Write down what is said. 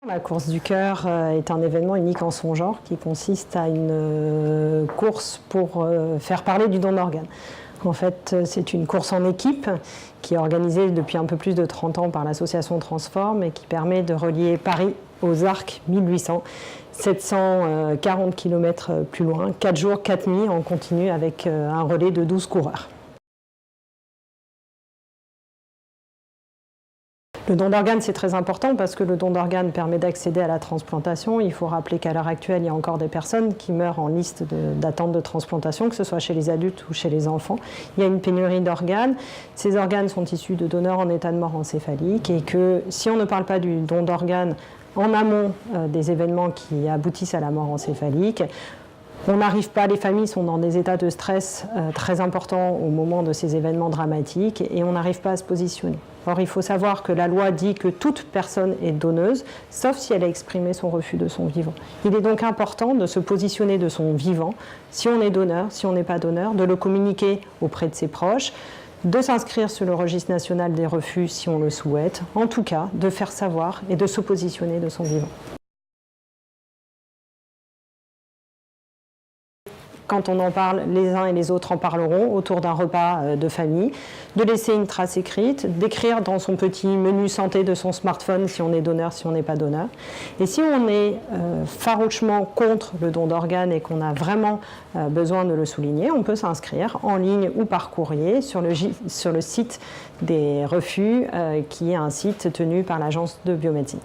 La course du cœur est un événement unique en son genre qui consiste à une course pour faire parler du don d'organes. En fait, c'est une course en équipe qui est organisée depuis un peu plus de 30 ans par l'association Transform et qui permet de relier Paris aux Arcs 1800, 740 km plus loin, 4 jours, 4 nuits en continu avec un relais de 12 coureurs. Le don d'organes, c'est très important parce que le don d'organes permet d'accéder à la transplantation. Il faut rappeler qu'à l'heure actuelle, il y a encore des personnes qui meurent en liste d'attente de transplantation, que ce soit chez les adultes ou chez les enfants. Il y a une pénurie d'organes. Ces organes sont issus de donneurs en état de mort encéphalique et que si on ne parle pas du don d'organes en amont des événements qui aboutissent à la mort encéphalique, on n'arrive pas, les familles sont dans des états de stress très importants au moment de ces événements dramatiques et on n'arrive pas à se positionner. Or, il faut savoir que la loi dit que toute personne est donneuse, sauf si elle a exprimé son refus de son vivant. Il est donc important de se positionner de son vivant, si on est donneur, si on n'est pas donneur, de le communiquer auprès de ses proches, de s'inscrire sur le registre national des refus si on le souhaite, en tout cas de faire savoir et de se positionner de son vivant. Quand on en parle, les uns et les autres en parleront autour d'un repas de famille, de laisser une trace écrite, d'écrire dans son petit menu santé de son smartphone si on est donneur, si on n'est pas donneur. Et si on est farouchement contre le don d'organes et qu'on a vraiment besoin de le souligner, on peut s'inscrire en ligne ou par courrier sur le site des refus, qui est un site tenu par l'Agence de biomédecine.